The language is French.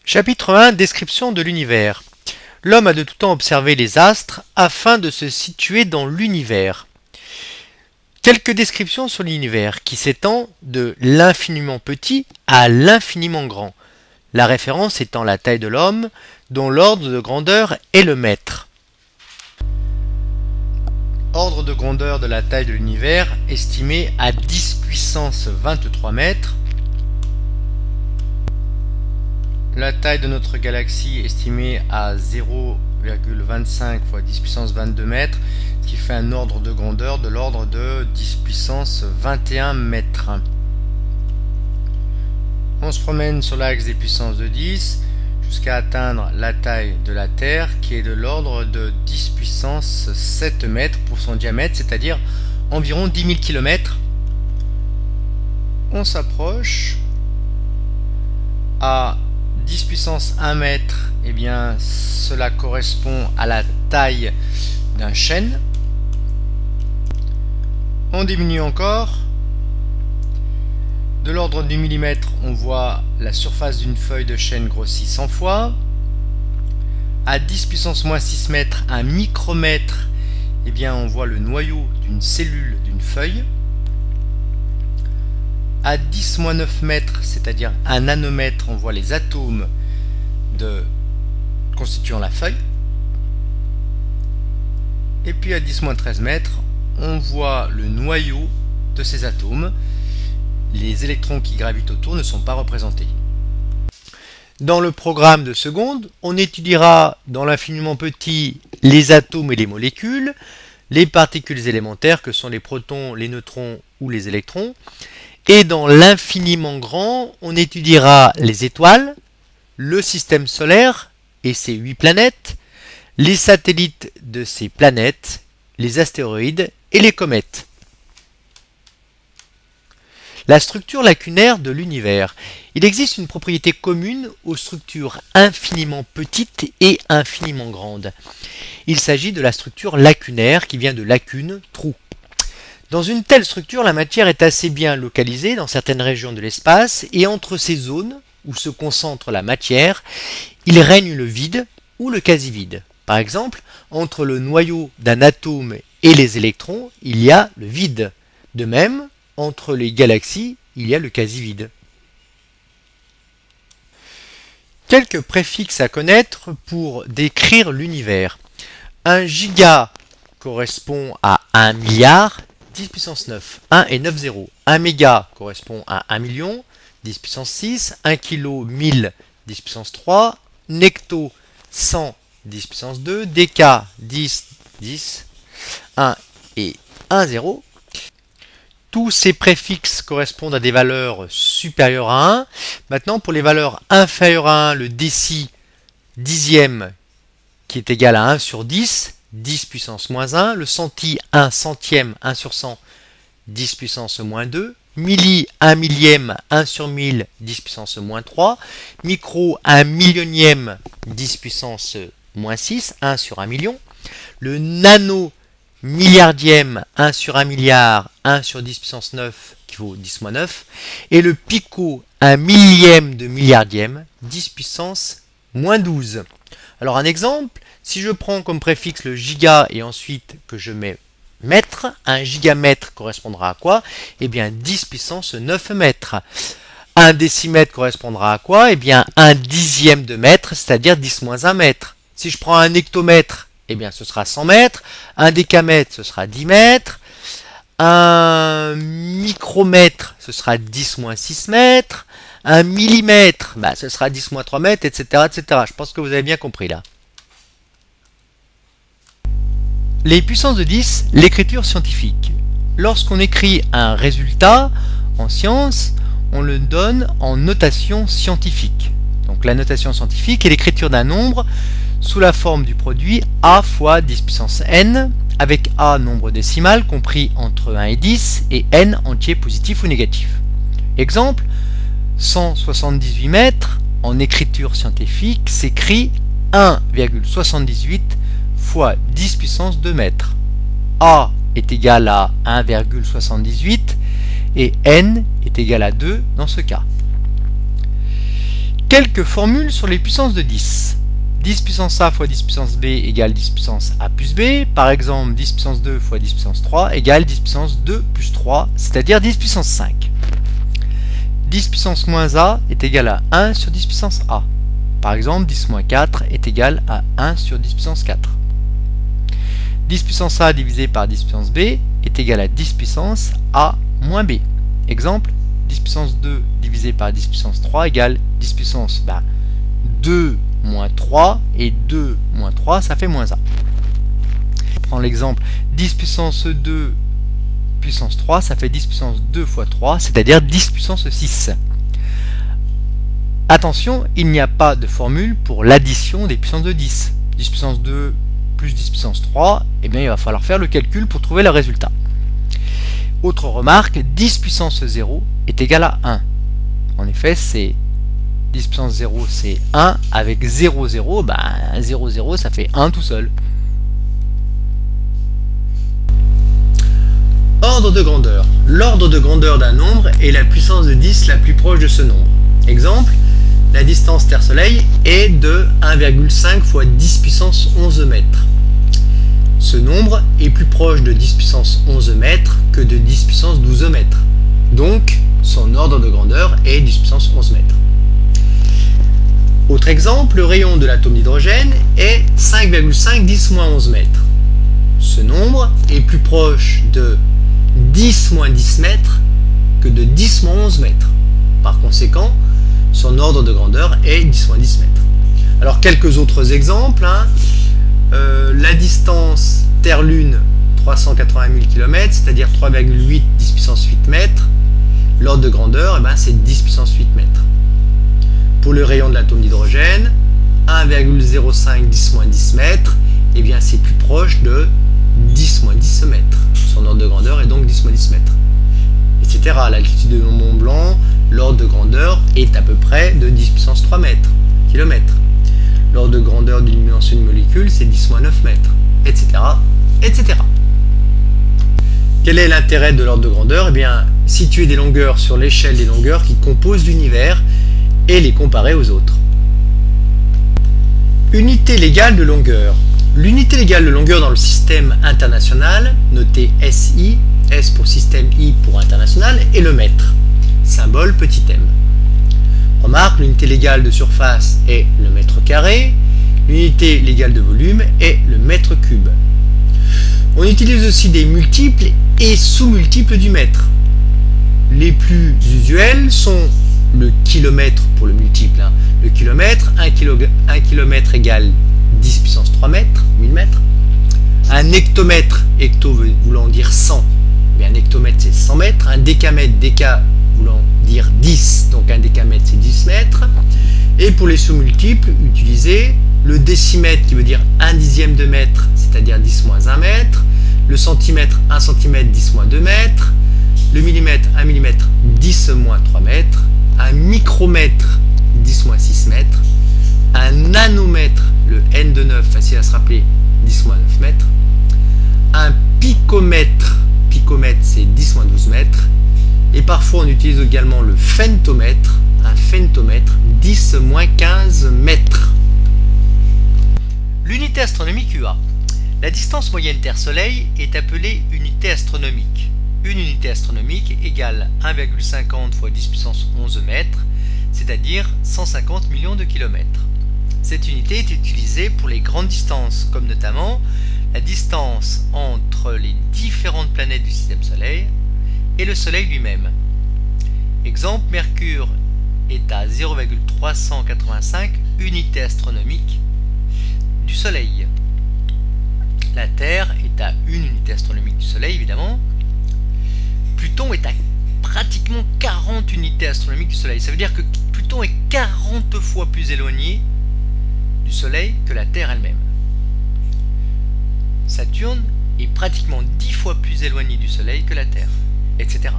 Chapitre 1. Description de l'univers. L'homme a de tout temps observé les astres afin de se situer dans l'univers. Quelques descriptions sur l'univers qui s'étend de l'infiniment petit à l'infiniment grand. La référence étant la taille de l'homme, dont l'ordre de grandeur est le mètre. Ordre de grandeur de la taille de l'univers estimé à 10 puissance 23 mètres. La taille de notre galaxie estimée à 0,25 fois 10 puissance 22 mètres, ce qui fait un ordre de grandeur de l'ordre de 10 puissance 21 mètres. On se promène sur l'axe des puissances de 10 jusqu'à atteindre la taille de la Terre qui est de l'ordre de 10 puissance 7 mètres pour son diamètre, c'est-à-dire environ 10 000 km. On s'approche à 10 puissance 1 mètre, eh bien cela correspond à la taille d'un chêne. On diminue encore. De l'ordre du millimètre, on voit la surface d'une feuille de chêne grossie 100 fois. À 10 puissance moins 6 mètres, un micromètre, eh bien on voit le noyau d'une cellule d'une feuille. À 10 moins 9 mètres, c'est-à-dire un nanomètre, on voit les atomes constituant la feuille. Et puis à 10 moins 13 mètres, on voit le noyau de ces atomes. Les électrons qui gravitent autour ne sont pas représentés. Dans le programme de seconde, on étudiera dans l'infiniment petit les atomes et les molécules, les particules élémentaires que sont les protons, les neutrons ou les électrons. Et dans l'infiniment grand, on étudiera les étoiles, le système solaire et ses 8 planètes, les satellites de ces planètes, les astéroïdes et les comètes. La structure lacunaire de l'univers. Il existe une propriété commune aux structures infiniment petites et infiniment grandes. Il s'agit de la structure lacunaire qui vient de lacune, trou. Dans une telle structure, la matière est assez bien localisée dans certaines régions de l'espace et entre ces zones où se concentre la matière, il règne le vide ou le quasi-vide. Par exemple, entre le noyau d'un atome et les électrons, il y a le vide. De même, entre les galaxies, il y a le quasi-vide. Quelques préfixes à connaître pour décrire l'univers. 1 giga correspond à 1 milliard, 10 puissance 9, 1 et 9 zéros. 1 méga correspond à 1 million, 10 puissance 6, 1 kilo, 1000, 10 puissance 3, necto, 100, 10 puissance 2, déca, 10, 10, 1 et 1 zéro. Tous ces préfixes correspondent à des valeurs supérieures à 1. Maintenant, pour les valeurs inférieures à 1, le déci dixième qui est égal à 1 sur 10, 10 puissance moins 1. Le centi, 1 centième, 1 sur 100, 10 puissance moins 2. Milli, 1 millième, 1 sur 1000, 10 puissance moins 3. Micro, 1 millionième, 10 puissance moins 6, 1 sur 1 million. Le nano, milliardième, 1 sur 1 milliard, 1 sur 10 puissance 9, qui vaut 10 moins 9. Et le pico, 1 millième de milliardième, 10 puissance moins 12. Alors un exemple, si je prends comme préfixe le giga et ensuite que je mets mètre, un gigamètre correspondra à quoi? Eh bien 10 puissance 9 mètres. Un décimètre correspondra à quoi? Eh bien 1 dixième de mètre, c'est-à-dire 10 moins 1 mètre. Si je prends un hectomètre, eh bien ce sera 100 mètres. Un décamètre, ce sera 10 mètres. Un micromètre, ce sera 10 moins 6 mètres. Un millimètre, ce sera 10 moins 3 mètres, etc., etc. Je pense que vous avez bien compris là. Les puissances de 10, l'écriture scientifique. Lorsqu'on écrit un résultat en sciences, on le donne en notation scientifique. Donc la notation scientifique est l'écriture d'un nombre sous la forme du produit A fois 10 puissance n, avec A nombre décimal compris entre 1 et 10 et n entier positif ou négatif. Exemple, 178 mètres en écriture scientifique s'écrit 1,78 fois 10 puissance 2 mètres. A est égal à 1,78 et n est égal à 2 dans ce cas. Quelques formules sur les puissances de 10. 10 puissance a fois 10 puissance b égale 10 puissance a plus b. Par exemple, 10 puissance 2 fois 10 puissance 3 égale 10 puissance 2 plus 3, c'est-à-dire 10 puissance 5. 10 puissance moins a est égal à 1 sur 10 puissance a. Par exemple, 10 moins 4 est égal à 1 sur 10 puissance 4. 10 puissance a divisé par 10 puissance b est égal à 10 puissance a moins b. Exemple, 10 puissance 2 divisé par 10 puissance 3 égale 10 puissance 2 moins 3, et 2 moins 3, ça fait moins a. On prend l'exemple 10 puissance 2 puissance 3, ça fait 10 puissance 2 fois 3, c'est-à-dire 10 puissance 6. Attention, il n'y a pas de formule pour l'addition des puissances de 10. 10 puissance 2 plus 10 puissance 3, eh bien il va falloir faire le calcul pour trouver le résultat. Autre remarque, 10 puissance 0 est égal à 1. En effet, c'est 10 puissance 0, c'est 1, avec 0, 0, 0, 0, ça fait 1 tout seul. Ordre de grandeur. L'ordre de grandeur d'un nombre est la puissance de 10 la plus proche de ce nombre. Exemple, la distance Terre-Soleil est de 1,5 fois 10 puissance 11 mètres. Ce nombre est plus proche de 10 puissance 11 mètres que de 10 puissance 12 mètres. Donc, son ordre de grandeur est 10 puissance 11 mètres. Autre exemple, le rayon de l'atome d'hydrogène est 5,5 10 moins 11 mètres. Ce nombre est plus proche de 10 moins 10 mètres que de 10 moins 11 mètres. Par conséquent, son ordre de grandeur est 10 moins 10 mètres. Alors, quelques autres exemples. La distance Terre-Lune, 380 000 km, c'est-à-dire 3,8 10 puissance 8 mètres. L'ordre de grandeur, c'est 10 puissance 8 mètres. Pour le rayon de l'atome d'hydrogène, 1,05 10 moins 10 mètres, c'est plus proche de 10 moins 10 mètres. Son ordre de grandeur est donc 10 moins 10 mètres. Etc. À l'altitude de Mont Blanc, l'ordre de grandeur est à peu près de 10 puissance 3 mètres, kilomètres. L'ordre de grandeur d'une dimension d'une molécule, c'est 10 moins 9 mètres, etc. etc. Quel est l'intérêt de l'ordre de grandeur? Situer des longueurs sur l'échelle des longueurs qui composent l'univers et les comparer aux autres. Unité légale de longueur. L'unité légale de longueur dans le système international, notée SI, S pour système, I pour international, est le mètre, symbole petit m. Remarque, l'unité légale de surface est le mètre carré, l'unité légale de volume est le mètre cube. On utilise aussi des multiples et sous-multiples du mètre. Les plus usuels sont le kilomètre pour le multiple. Le kilomètre, 1 km égale 10 puissance 3 mètres, 1000 mètres. Un hectomètre, hecto voulant dire 100, un hectomètre c'est 100 mètres. Un décamètre, déca voulant dire 10, donc un décamètre c'est 10 mètres. Et pour les sous-multiples, utilisez le décimètre qui veut dire 1 dixième de mètre, c'est-à-dire 10 moins 1 mètre. Le centimètre, 1 centimètre, 10 moins 2 mètres. Le millimètre, 1 millimètre, 10 moins 3 mètres. Un micromètre, 10 moins 6 mètres. Un nanomètre, le n de 9, facile à se rappeler, 10 moins 9 mètres. Un picomètre, picomètre c'est 10 moins 12 mètres. Et parfois on utilise également le femtomètre, un femtomètre, 10 moins 15 mètres. L'unité astronomique UA. La distance moyenne Terre-Soleil est appelée unité astronomique. Une unité astronomique égale 1,50 fois 10 puissance 11 mètres, c'est-à-dire 150 millions de kilomètres. Cette unité est utilisée pour les grandes distances, comme notamment la distance entre les différentes planètes du système solaire et le Soleil lui-même. Exemple, Mercure est à 0,385 unités astronomiques du Soleil. La Terre est à 1 unité astronomique du Soleil, évidemment. Pluton est à pratiquement 40 unités astronomiques du Soleil. Ça veut dire que Pluton est 40 fois plus éloigné du Soleil que la Terre elle-même. Saturne est pratiquement 10 fois plus éloigné du Soleil que la Terre, etc.